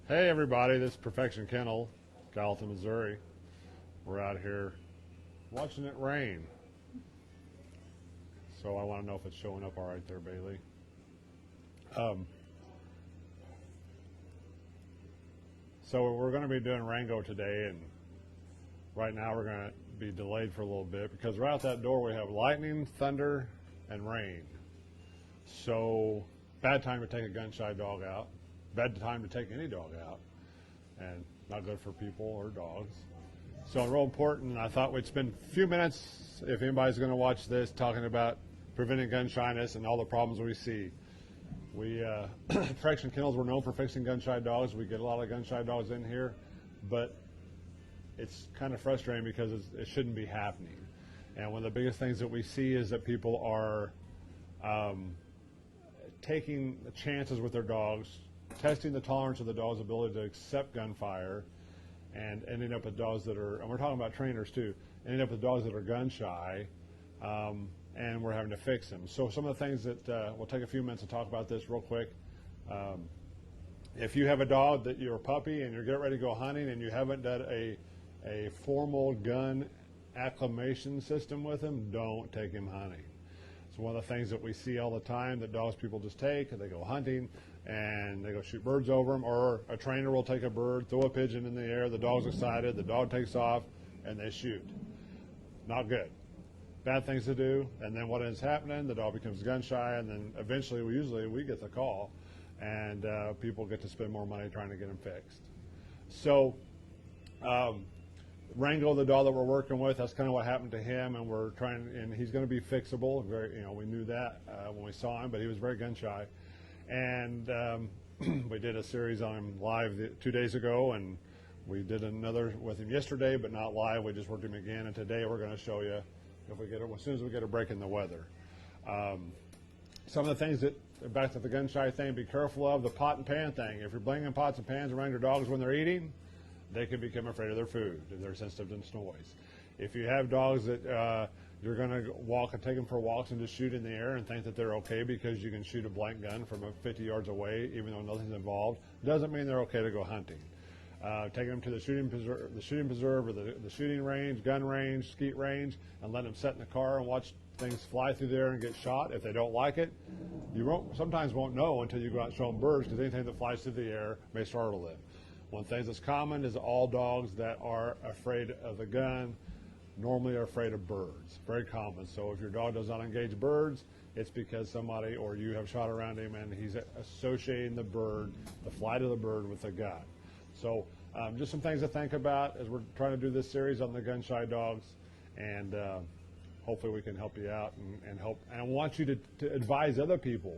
Hey everybody, this is Perfection Kennel, Gallatin, Missouri. We're out here watching it rain. So I want to know if it's showing up all right there, Bailey. So we're going to be doing Rango today, and right now we're going to be delayed for a little bit because right out that door we have lightning, thunder, and rain. So bad time to take a gun-shy dog out. Bad time to take any dog out, and not good for people or dogs. So real important, I thought we'd spend a few minutes, if anybody's going to watch this, talking about preventing gun shyness and all the problems we see. We, Perfection Kennels, we're known for fixing gun-shy dogs. We get a lot of gun-shy dogs in here, but it's kind of frustrating because it shouldn't be happening. And one of the biggest things that we see is that people are taking chances with their dogs, testing the tolerance of the dog's ability to accept gunfire, and ending up with dogs that are, and we're talking about trainers too, ending up with dogs that are gun shy, and we're having to fix them. So some of the things that, we'll take a few minutes to talk about this real quick. If you have a dog that you're a puppy and you're getting ready to go hunting and you haven't done a formal gun acclimation system with him, don't take him hunting. It's one of the things that we see all the time that dogs people just take, and they go hunting and they go shoot birds over them, or a trainer will take a bird, throw a pigeon in the air, the dog's excited, the dog takes off, and they shoot. Not good. Bad things to do, and then what ends happening, the dog becomes gun shy, and then eventually we get the call, and people get to spend more money trying to get them fixed. So Rango, the dog that we're working with, that's kind of what happened to him, and we're trying, and he's going to be fixable. We knew that when we saw him, but he was very gun shy. And we did a series on him live 2 days ago, and we did another with him yesterday, but not live. We just worked him again, and today we're going to show you if we get it as soon as we get a break in the weather. Some of the things that, back to the gun shy thing, be careful of the pot and pan thing. If you're bringing pots and pans around your dogs when they're eating, they can become afraid of their food if they're sensitive to noise. If you have dogs that you're going to walk and take them for walks and just shoot in the air and think that they're okay because you can shoot a blank gun from 50 yards away, even though nothing's involved, doesn't mean they're okay to go hunting. Taking them to the shooting preserve or the shooting range, gun range, skeet range, and letting them sit in the car and watch things fly through there and get shot. If they don't like it, you sometimes won't know until you go out and show them birds, because anything that flies through the air may startle them. One thing that's common is all dogs that are afraid of the gun normally are afraid of birds. Very common. So if your dog does not engage birds, it's because somebody or you have shot around him and he's associating the bird, the flight of the bird, with a gun. So just some things to think about as we're trying to do this series on the gun-shy dogs, and hopefully we can help you out and help. And I want you to advise other people,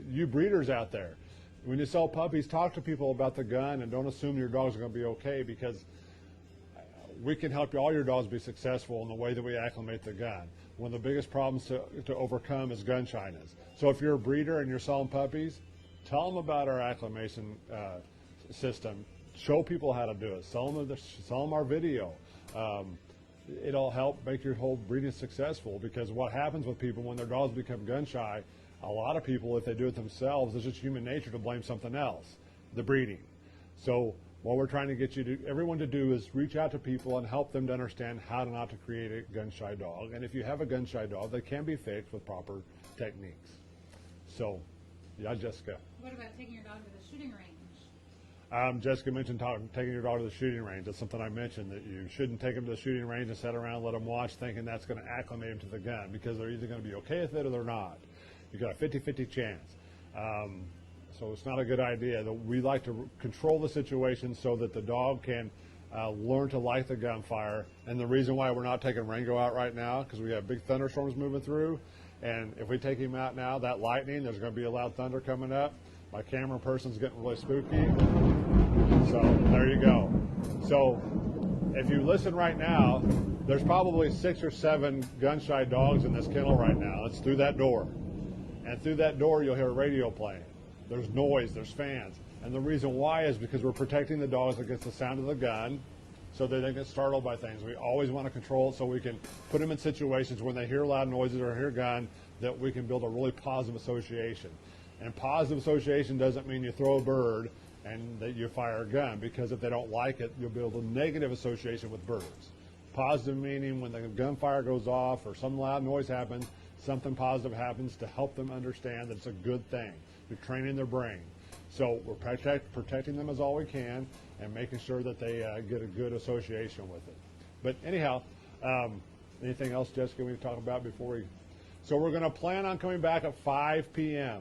you breeders out there. When you sell puppies, talk to people about the gun and don't assume your dogs are going to be okay, because we can help all your dogs be successful in the way that we acclimate the gun. One of the biggest problems to overcome is gun shyness. So if you're a breeder and you're selling puppies, tell them about our acclimation system. Show people how to do it. Sell them our video. It'll help make your whole breeding successful, because what happens with people when their dogs become gun shy, a lot of people, if they do it themselves, it's just human nature to blame something else, the breeding. So what we're trying to get everyone to do is reach out to people and help them to understand how not to create a gun-shy dog. And if you have a gun-shy dog, they can be fixed with proper techniques. So, yeah, Jessica. What about taking your dog to the shooting range? Jessica mentioned taking your dog to the shooting range. That's something I mentioned, that you shouldn't take them to the shooting range and sit around and let them watch thinking that's going to acclimate them to the gun, because they're either going to be okay with it or they're not. You've got a 50-50 chance. So it's not a good idea. We like to control the situation so that the dog can learn to like the gunfire. And the reason why we're not taking Rango out right now, because we have big thunderstorms moving through. And if we take him out now, that lightning, there's going to be a loud thunder coming up. My camera person's getting really spooky. So there you go. So if you listen right now, there's probably 6 or 7 gun-shy dogs in this kennel right now. It's through that door. And through that door, you'll hear a radio playing. There's noise, there's fans. And the reason why is because we're protecting the dogs against the sound of the gun, so they don't get startled by things. We always want to control it so we can put them in situations when they hear loud noises or hear gun, that we can build a really positive association. And positive association doesn't mean you throw a bird and that you fire a gun, because if they don't like it, you'll build a negative association with birds. Positive meaning when the gunfire goes off or some loud noise happens, something positive happens to help them understand that it's a good thing. You're training their brain. So we're protecting them as all we can and making sure that they get a good association with it. But anyhow, anything else, Jessica, we need to talk about before we... So we're going to plan on coming back at 5 p.m.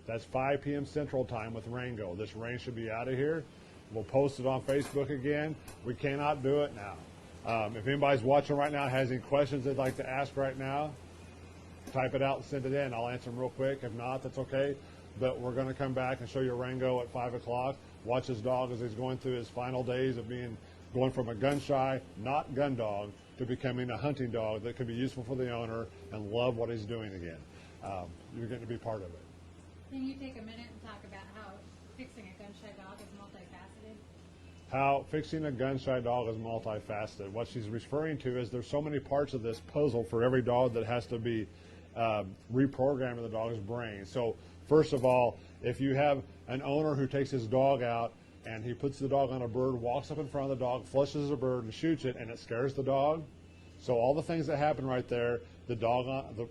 That's 5 p.m. Central Time with Rango. This rain should be out of here. We'll post it on Facebook again. We cannot do it now. If anybody's watching right now has any questions they'd like to ask right now, type it out and send it in. I'll answer them real quick. If not, that's okay. But we're going to come back and show you Rango at 5 o'clock. Watch his dog as he's going through his final days of going from a gun-shy, not gun dog, to becoming a hunting dog that can be useful for the owner and love what he's doing again. You're getting to be part of it. Can you take a minute and talk about how fixing a gun-shy dog is multifaceted? How fixing a gun-shy dog is multifaceted. What she's referring to is there's so many parts of this puzzle for every dog that has to be reprogrammed in the dog's brain. So first of all, if you have an owner who takes his dog out and he puts the dog on a bird, walks up in front of the dog, flushes a bird and shoots it, and it scares the dog. So all the things that happen right there, the dog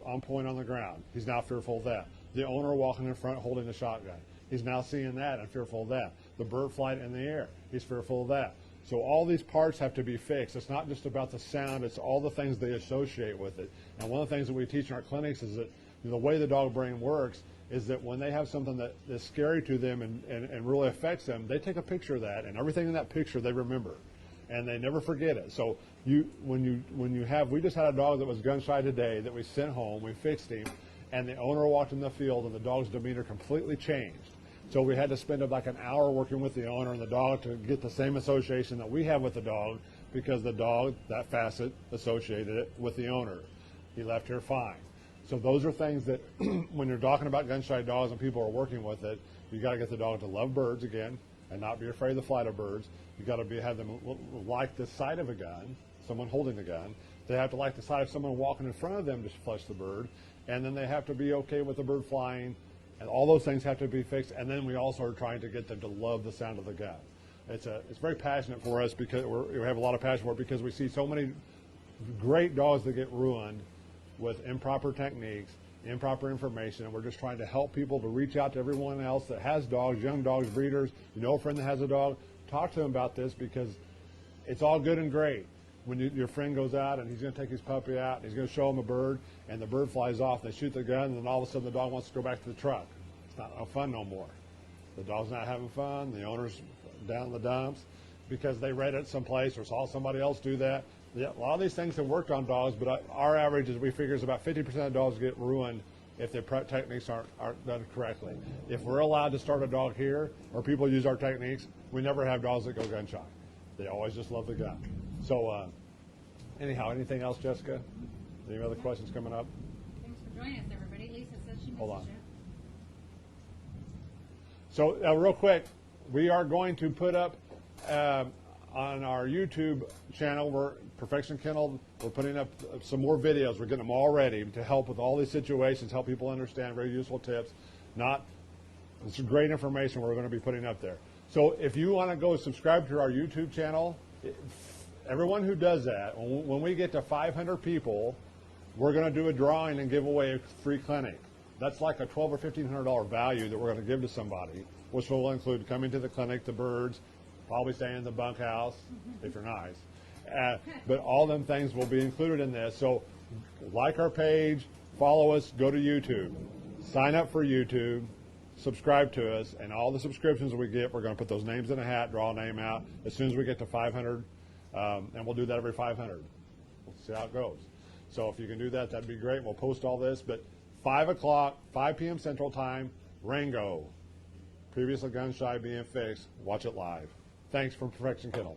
on point on the ground, he's now fearful of that. The owner walking in front holding a shotgun, he's now seeing that and fearful of that. The bird flight in the air, he's fearful of that. So all these parts have to be fixed. It's not just about the sound, it's all the things they associate with it. And one of the things that we teach in our clinics is that the way the dog brain works is that when they have something that is scary to them and really affects them, they take a picture of that, and everything in that picture they remember, and they never forget it. So we just had a dog that was gun shy today that we sent home, we fixed him, and the owner walked in the field and the dog's demeanor completely changed. So we had to spend like an hour working with the owner and the dog to get the same association that we have with the dog, because the dog, that facet, associated it with the owner. He left here fine. So those are things that when you're talking about gun-shy dogs and people are working with it, you got to get the dog to love birds again and not be afraid of the flight of birds. You got to have them like the sight of a gun, someone holding the gun. They have to like the sight of someone walking in front of them to flush the bird, and then they have to be okay with the bird flying, and all those things have to be fixed. And then we also are trying to get them to love the sound of the gun. It's very passionate for us because we have a lot of passion for it, because we see so many great dogs that get ruined with improper techniques, improper information, and we're just trying to help people to reach out to everyone else that has dogs, young dogs, breeders. You know a friend that has a dog, talk to them about this, because it's all good and great when your friend goes out and he's going to take his puppy out and he's going to show him a bird, and the bird flies off, and they shoot the gun, and then all of a sudden the dog wants to go back to the truck. It's not no fun no more. The dog's not having fun, the owner's down in the dumps because they read it someplace or saw somebody else do that. Yeah, a lot of these things have worked on dogs, but our average is we figure is about 50% of dogs get ruined if their techniques aren't done correctly. If we're allowed to start a dog here or people use our techniques, we never have dogs that go gun shy. They always just love the gun. So anyhow, anything else, Jessica? Any other questions coming up? Thanks for joining us, everybody. Lisa says she misses Hold on. you. So real quick, we are going to put up on our YouTube channel, we're Perfection Kennel, we're putting up some more videos. We're getting them all ready to help with all these situations, help people understand, very useful tips. It's great information we're going to be putting up there. So if you want to go subscribe to our YouTube channel, everyone who does that, when we get to 500 people, we're going to do a drawing and give away a free clinic. That's like a $1,200 or $1,500 value that we're going to give to somebody, which will include coming to the clinic, the birds, probably staying in the bunkhouse if you're nice. But all them things will be included in this. So like our page, follow us, go to YouTube, sign up for YouTube, subscribe to us, and all the subscriptions we get, we're going to put those names in a hat, draw a name out as soon as we get to 500, and we'll do that every 500. We'll see how it goes. So if you can do that, that'd be great. We'll post all this. But 5 o'clock, 5 p.m. Central Time, Rango. Previously gun shy being fixed. Watch it live. Thanks from Perfection Kennel.